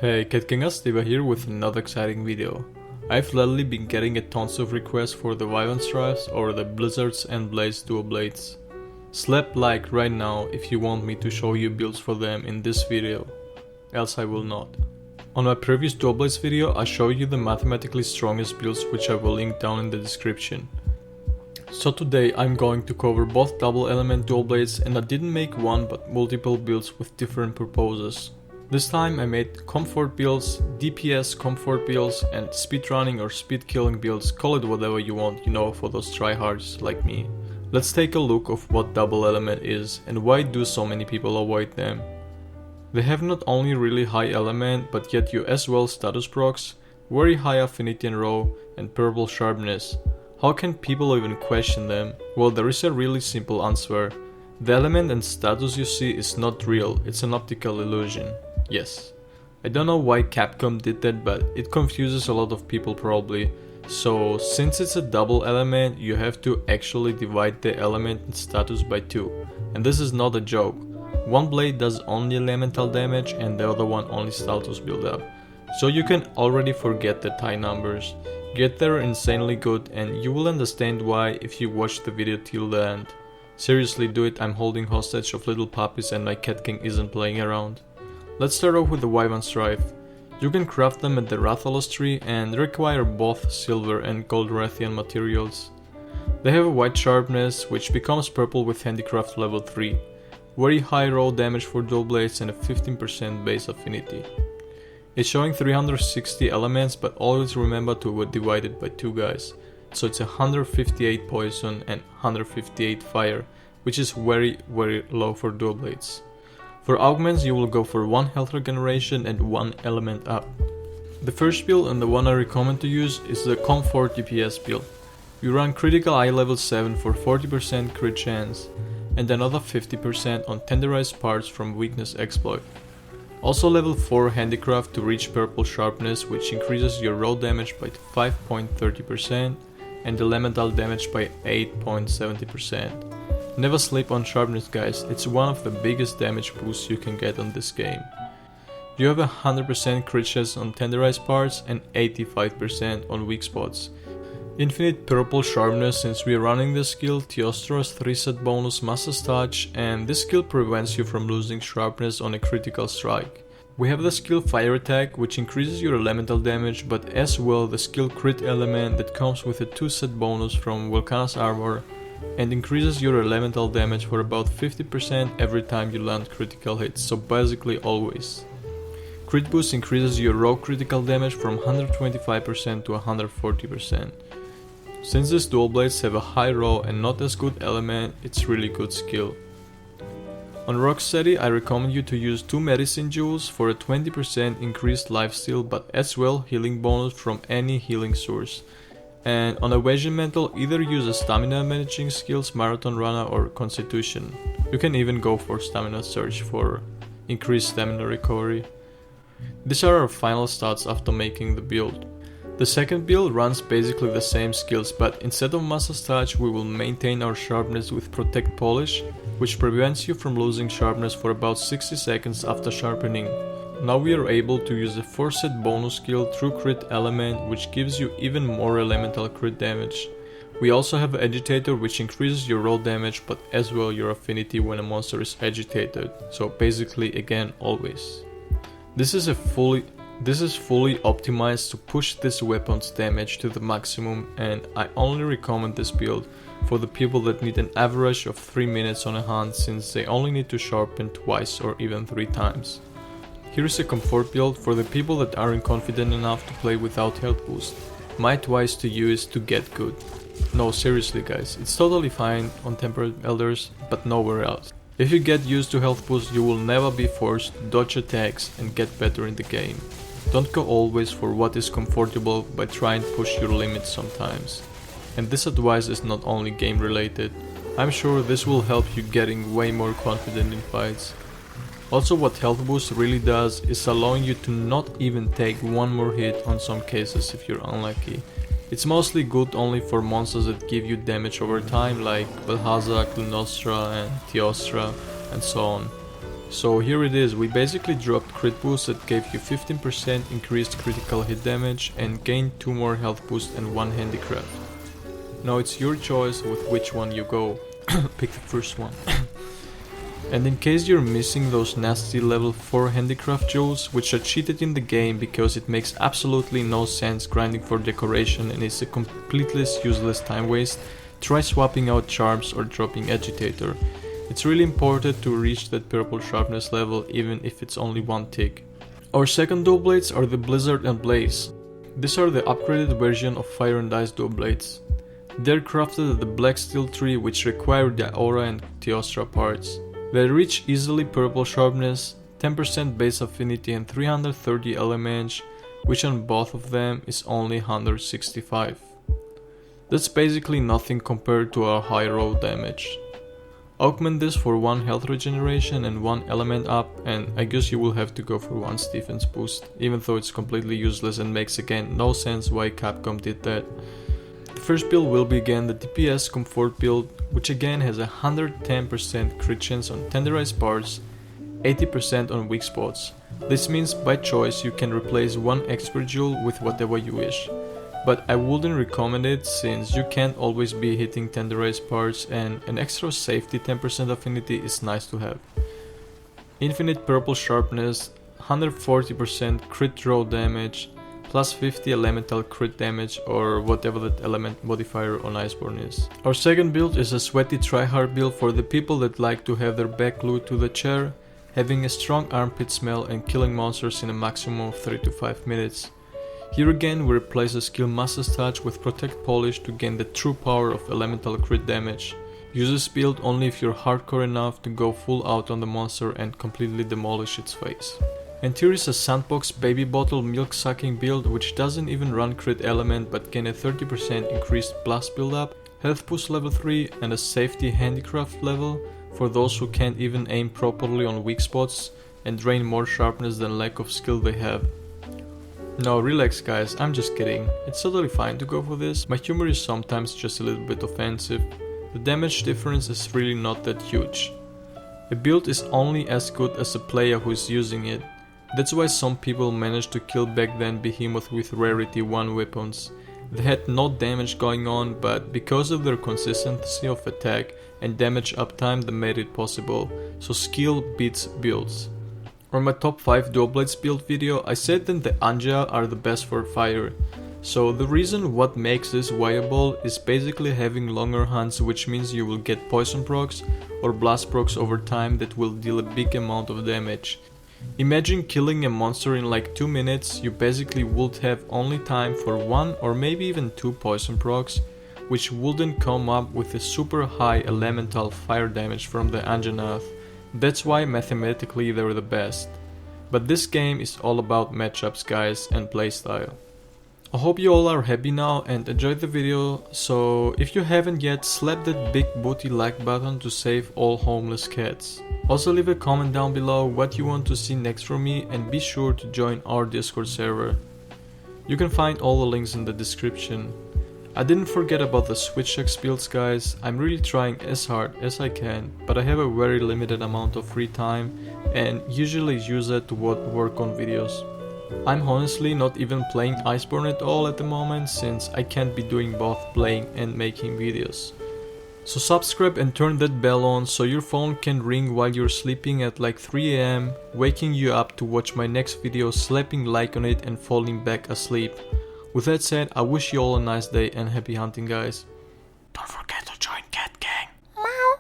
Hey, DEVA here with another exciting video. I've lately been getting a tons of requests for the Wyvern Strifes or the Blizzards and Blaze dual blades. Slap like right now if you want me to show you builds for them in this video, else I will not. On my previous dual blades video I showed you the mathematically strongest builds, which I will link down in the description. So today I'm going to cover both double element dual blades, and I didn't make one but multiple builds with different purposes. This time I made comfort builds, DPS comfort builds, and speedrunning or speed killing builds, call it whatever you want, for those tryhards like me. Let's take a look of what double element is and why do so many people avoid them. They have not only really high element but get you as well status procs, very high affinity and raw, and purple sharpness. How can people even question them? Well, there is a really simple answer. The element and status you see is not real, it's an optical illusion. Yes. I don't know why Capcom did that, but it confuses a lot of people probably. So since it's a double element, you have to actually divide the element and status by 2. And this is not a joke. One blade does only elemental damage and the other one only status build up. So you can already forget the tie numbers. Get there insanely good and you will understand why if you watch the video till the end. Seriously do it, I'm holding hostage of little puppies and my cat king isn't playing around. Let's start off with the Wyvern Strife. You can craft them at the Rathalos tree and require both silver and gold Rathian materials. They have a white sharpness which becomes purple with handicraft level 3. Very high raw damage for dual blades and a 15% base affinity. It's showing 360 elements, but always remember to divide it by 2 guys. So it's 158 poison and 158 fire, which is very low for dual blades. For augments you will go for 1 health regeneration and 1 element up. The first build and the one I recommend to use is the Comfort DPS build. You run critical eye level 7 for 40% crit chance and another 50% on tenderized parts from weakness exploit. Also level 4 handicraft to reach purple sharpness, which increases your raw damage by 5.30% and elemental damage by 8.70%. Never sleep on sharpness guys, it's one of the biggest damage boosts you can get on this game. You have 100% crit chance on tenderized parts and 85% on weak spots. Infinite purple sharpness, since we are running the skill Teostra's 3-set bonus Master's Touch, and this skill prevents you from losing sharpness on a critical strike. We have the skill Fire Attack, which increases your elemental damage, but as well the skill Crit Element that comes with a 2-set bonus from Volcana's Armor and increases your elemental damage for about 50% every time you land critical hits, so basically always. Crit boost increases your raw critical damage from 125% to 140%. Since these dual blades have a high raw and not as good element, it's really good skill. On Rocksteady I recommend you to use 2 medicine jewels for a 20% increased lifesteal, but as well healing bonus from any healing source. And on Evasion Mantle either use a stamina managing skills Marathon Runner or Constitution. You can even go for Stamina Surge for increased stamina recovery. These are our final stats after making the build. The second build runs basically the same skills, but instead of Master's Touch we will maintain our sharpness with Protect Polish, which prevents you from losing sharpness for about 60 seconds after sharpening. Now we are able to use a 4-set bonus skill True Crit Element, which gives you even more elemental crit damage. We also have Agitator, which increases your raw damage but as well your affinity when a monster is agitated, so basically again always. This is fully optimized to push this weapon's damage to the maximum, and I only recommend this build for the people that need an average of 3 minutes on a hunt, since they only need to sharpen twice or even 3 times. Here is a comfort build for the people that aren't confident enough to play without health boost. My advice to you is to get good. No, seriously guys, it's totally fine on Temperate Elders, but nowhere else. If you get used to health boost, you will never be forced to dodge attacks and get better in the game. Don't go always for what is comfortable, but try and push your limits sometimes. And this advice is not only game related. I'm sure this will help you getting way more confident in fights. Also, what health boost really does is allowing you to not even take one more hit on some cases if you're unlucky. It's mostly good only for monsters that give you damage over time, like Belhazak, Lunostra and Teostra and so on. So here it is, we basically dropped crit boost that gave you 15% increased critical hit damage and gained 2 more health boost and 1 handicraft. Now it's your choice with which one you go, pick the first one. And in case you're missing those nasty level 4 handicraft jewels, which are cheated in the game because it makes absolutely no sense grinding for decoration and is a completely useless time waste, try swapping out charms or dropping agitator. It's really important to reach that purple sharpness level even if it's only 1 tick. Our second dual blades are the Blizzard and Blaze. These are the upgraded version of Fire and Ice dual blades. They're crafted at the Black Steel tree, which require the Aura and Teostra parts. They reach easily purple sharpness, 10% base affinity and 330 elements, which on both of them is only 165. That's basically nothing compared to our high roll damage. Augment this for 1 health regeneration and 1 element up, and I guess you will have to go for 1 defense boost, even though it's completely useless and makes again no sense why Capcom did that. The first build will be again the DPS Compfort Build, which again has a 110% crit chance on tenderized parts, 80% on weak spots. This means by choice you can replace 1 expert jewel with whatever you wish. But I wouldn't recommend it since you can't always be hitting tenderized parts and an extra safety 10% affinity is nice to have. Infinite purple sharpness, 140% crit draw damage, plus 50 elemental crit damage or whatever that element modifier on Iceborne is. Our second build is a sweaty tryhard build for the people that like to have their back glued to the chair, having a strong armpit smell and killing monsters in a maximum of 3 to 5 minutes. Here again we replace the skill Master's Touch with Protect Polish to gain the true power of elemental crit damage. Use this build only if you're hardcore enough to go full out on the monster and completely demolish its face. And here is a Sandbox Baby Bottle Milk Sucking build which doesn't even run crit element but gain a 30% increased blast build-up, health boost level 3 and a safety handicraft level for those who can't even aim properly on weak spots and drain more sharpness than lack of skill they have. No, relax guys, I'm just kidding. It's totally fine to go for this. My humor is sometimes just a little bit offensive. The damage difference is really not that huge. A build is only as good as a player who is using it. That's why some people managed to kill back then Behemoth with rarity 1 weapons. They had no damage going on, but because of their consistency of attack and damage uptime they made it possible. So skill beats builds. On my top 5 dual blades build video, I said that the Anja are the best for fire. So the reason what makes this viable is basically having longer hunts, which means you will get poison procs or blast procs over time that will deal a big amount of damage. Imagine killing a monster in like 2 minutes, you basically would have only time for 1 or maybe even 2 poison procs, which wouldn't come up with a super high elemental fire damage from the Anjanath. That's why mathematically they're the best. But this game is all about matchups guys and playstyle. I hope you all are happy now and enjoyed the video, so if you haven't yet, slap that big booty like button to save all homeless cats. Also leave a comment down below what you want to see next from me and be sure to join our Discord server. You can find all the links in the description. I didn't forget about the Switch X builds guys, I'm really trying as hard as I can, but I have a very limited amount of free time and usually use it to work on videos. I'm honestly not even playing Iceborne at all at the moment since I can't be doing both playing and making videos. So subscribe and turn that bell on so your phone can ring while you're sleeping at like 3 AM, waking you up to watch my next video, slapping like on it and falling back asleep. With that said, I wish you all a nice day and happy hunting guys.